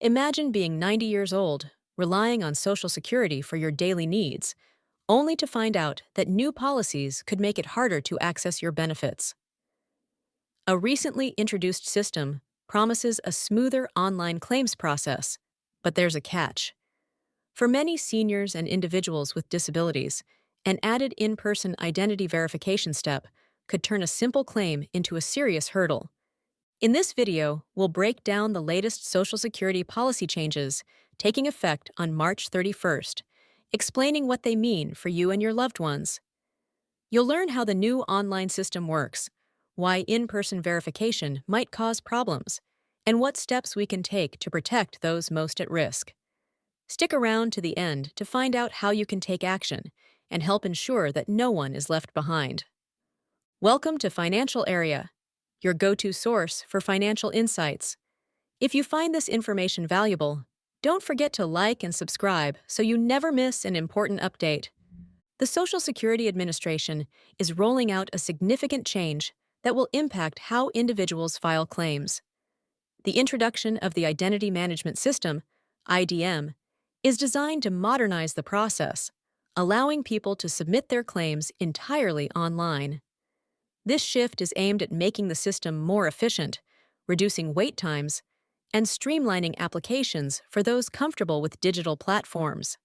Imagine being 90 years old, relying on Social Security for your daily needs, only to find out that new policies could make it harder to access your benefits. A recently introduced system promises a smoother online claims process, but there's a catch. For many seniors and individuals with disabilities, an added in person identity verification step could turn a simple claim into a serious hurdle. In this video, we'll break down the latest Social Security policy changes taking effect on March 31st, explaining what they mean for you and your loved ones. You'll learn how the new online system works, why in person verification might cause problems, and what steps we can take to protect those most at risk. Stick around to the end to find out how you can take action and help ensure that no one is left behind. Welcome to Financial Area, your go-to source for financial insights. If you find this information valuable, don't forget to like and subscribe so you never miss an important update. The Social Security Administration is rolling out a significant change that will impact how individuals file claims. The introduction of the Identity Management System, IDM, is designed to modernize the process, allowing people to submit their claims entirely online. This shift is aimed at making the system more efficient, reducing wait times, and streamlining applications for those comfortable with digital platforms.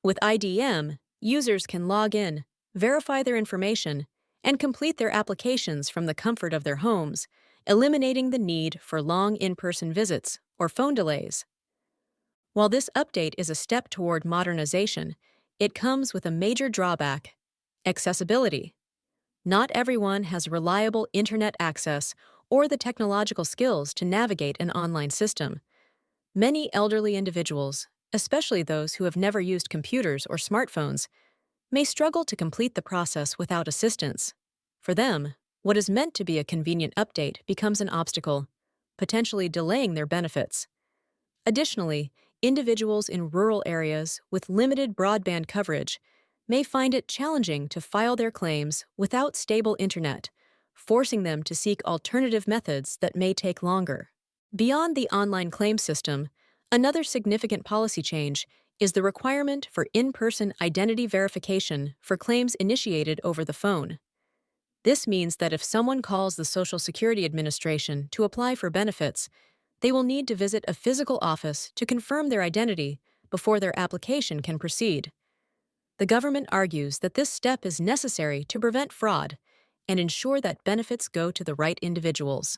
With IDM, users can log in, verify their information, and complete their applications from the comfort of their homes, eliminating the need for long in-person visits or phone delays. While this update is a step toward modernization, it comes with a major drawback: accessibility. Not everyone has reliable internet access or the technological skills to navigate an online system. Many elderly individuals, especially those who have never used computers or smartphones, may struggle to complete the process without assistance. For them, what is meant to be a convenient update becomes an obstacle, potentially delaying their benefits. Additionally, individuals in rural areas with limited broadband coverage may find it challenging to file their claims without stable internet, forcing them to seek alternative methods that may take longer. Beyond the online claim system, another significant policy change is the requirement for in-person identity verification for claims initiated over the phone. This means that if someone calls the Social Security Administration to apply for benefits, they will need to visit a physical office to confirm their identity before their application can proceed. The government argues that this step is necessary to prevent fraud and ensure that benefits go to the right individuals.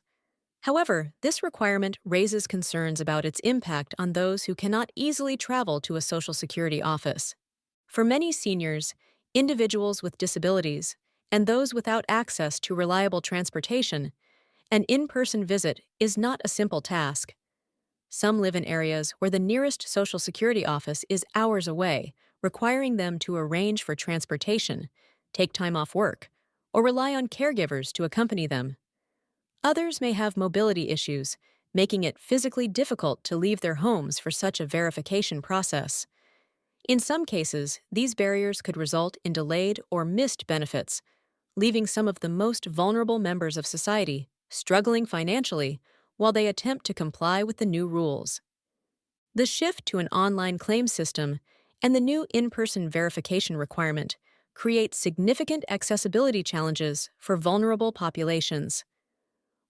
However, this requirement raises concerns about its impact on those who cannot easily travel to a Social Security office. For many seniors, individuals with disabilities, and those without access to reliable transportation, an in-person visit is not a simple task. Some live in areas where the nearest Social Security office is hours away, requiring them to arrange for transportation, take time off work, or rely on caregivers to accompany them. Others may have mobility issues, making it physically difficult to leave their homes for such a verification process. In some cases, these barriers could result in delayed or missed benefits, leaving some of the most vulnerable members of society struggling financially while they attempt to comply with the new rules. The shift to an online claim system and the new in-person verification requirement create significant accessibility challenges for vulnerable populations.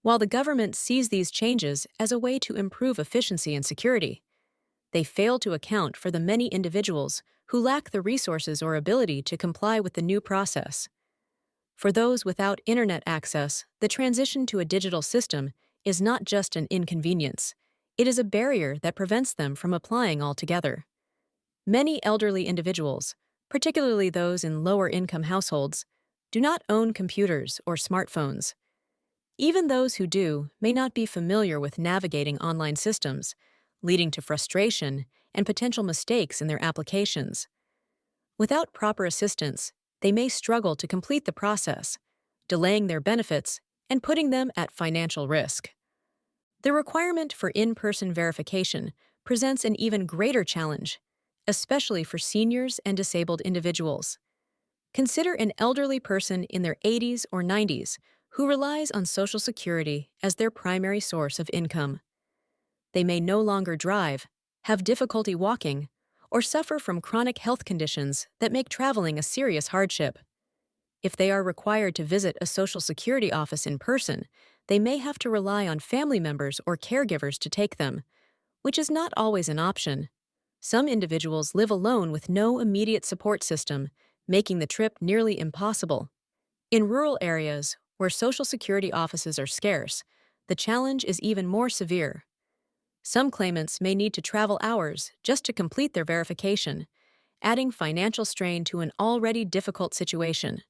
While the government sees these changes as a way to improve efficiency and security, they fail to account for the many individuals who lack the resources or ability to comply with the new process. For those without internet access, the transition to a digital system is not just an inconvenience, it is a barrier that prevents them from applying altogether. Many elderly individuals, particularly those in lower-income households, do not own computers or smartphones. Even those who do may not be familiar with navigating online systems, leading to frustration and potential mistakes in their applications. Without proper assistance, they may struggle to complete the process, delaying their benefits and putting them at financial risk. The requirement for in-person verification presents an even greater challenge, especially for seniors and disabled individuals. Consider an elderly person in their 80s or 90s who relies on Social Security as their primary source of income. They may no longer drive, have difficulty walking, or suffer from chronic health conditions that make traveling a serious hardship. If they are required to visit a Social Security office in person, they may have to rely on family members or caregivers to take them, which is not always an option. Some individuals live alone with no immediate support system, making the trip nearly impossible. In rural areas, where Social Security offices are scarce, the challenge is even more severe. Some claimants may need to travel hours just to complete their verification, adding financial strain to an already difficult situation.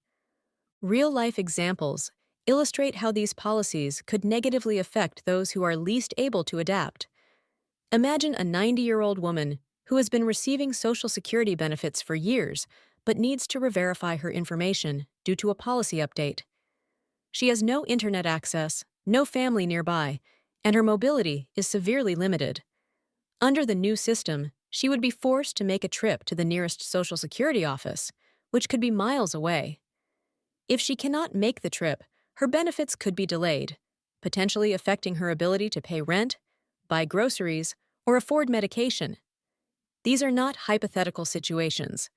Real-life examples illustrate how these policies could negatively affect those who are least able to adapt. Imagine a 90-year-old woman who has been receiving Social Security benefits for years but needs to re-verify her information due to a policy update. She has no internet access, no family nearby, and her mobility is severely limited. Under the new system, she would be forced to make a trip to the nearest Social Security office, which could be miles away. If she cannot make the trip, her benefits could be delayed, potentially affecting her ability to pay rent, buy groceries, or afford medication. These are not hypothetical situations.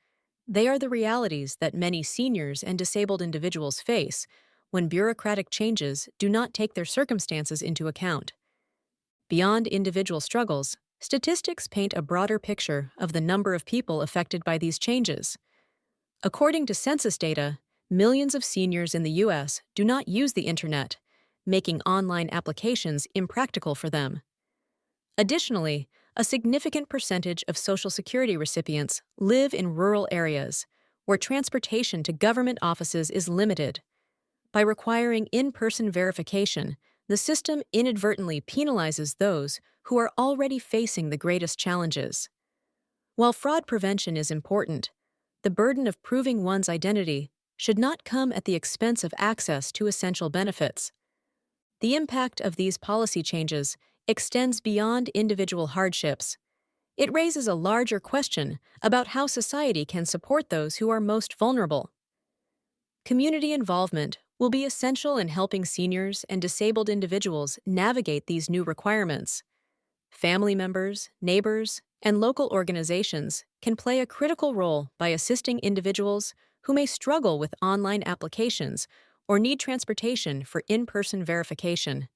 They are the realities that many seniors and disabled individuals face when bureaucratic changes do not take their circumstances into account. Beyond individual struggles, statistics paint a broader picture of the number of people affected by these changes. According to census data, millions of seniors in the U.S. do not use the internet, making online applications impractical for them. Additionally, a significant percentage of Social Security recipients live in rural areas, where transportation to government offices is limited. By requiring in-person verification, the system inadvertently penalizes those who are already facing the greatest challenges. While fraud prevention is important, the burden of proving one's identity should not come at the expense of access to essential benefits. The impact of these policy changes extends beyond individual hardships. It raises a larger question about how society can support those who are most vulnerable. Community involvement will be essential in helping seniors and disabled individuals navigate these new requirements. Family members, neighbors, and local organizations can play a critical role by assisting individuals who may struggle with online applications or need transportation for in-person verification.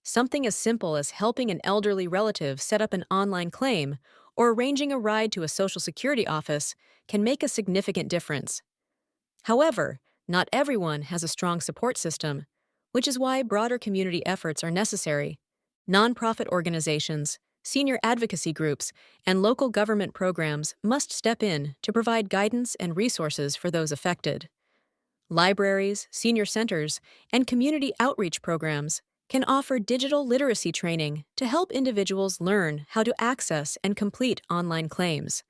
Something as simple as helping an elderly relative set up an online claim or arranging a ride to a Social Security office can make a significant difference. However, not everyone has a strong support system, which is why broader community efforts are necessary. Nonprofit organizations, senior advocacy groups, and local government programs must step in to provide guidance and resources for those affected. Libraries, senior centers, and community outreach programs can offer digital literacy training to help individuals learn how to access and complete online claims.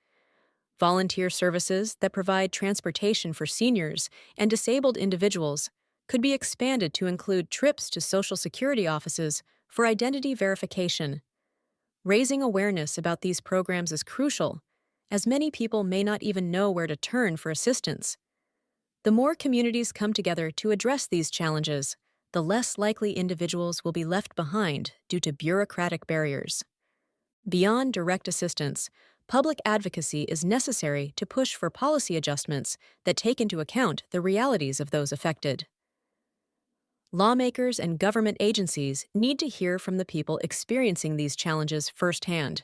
Volunteer services that provide transportation for seniors and disabled individuals could be expanded to include trips to Social Security offices for identity verification. Raising awareness about these programs is crucial, as many people may not even know where to turn for assistance. The more communities come together to address these challenges, the less likely individuals will be left behind due to bureaucratic barriers. Beyond direct assistance, public advocacy is necessary to push for policy adjustments that take into account the realities of those affected. Lawmakers and government agencies need to hear from the people experiencing these challenges firsthand.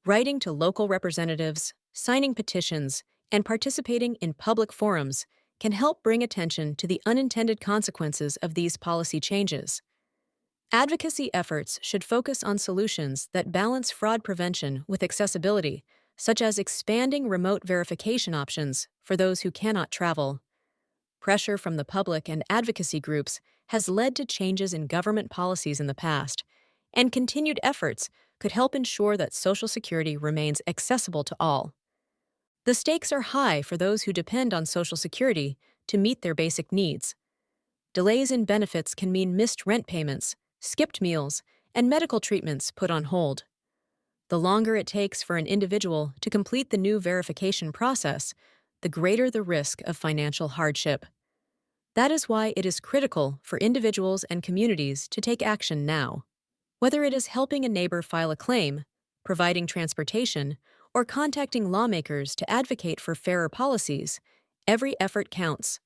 Writing to local representatives, signing petitions, and participating in public forums can help bring attention to the unintended consequences of these policy changes. Advocacy efforts should focus on solutions that balance fraud prevention with accessibility, such as expanding remote verification options for those who cannot travel. Pressure from the public and advocacy groups has led to changes in government policies in the past, and continued efforts could help ensure that Social Security remains accessible to all. The stakes are high for those who depend on Social Security to meet their basic needs. Delays in benefits can mean missed rent payments, skipped meals, and medical treatments put on hold. The longer it takes for an individual to complete the new verification process, the greater the risk of financial hardship. That is why it is critical for individuals and communities to take action now. Whether it is helping a neighbor file a claim, providing transportation, or contacting lawmakers to advocate for fairer policies, every effort counts.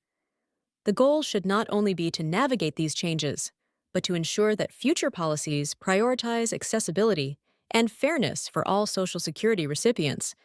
The goal should not only be to navigate these changes, but to ensure that future policies prioritize accessibility and fairness for all Social Security recipients,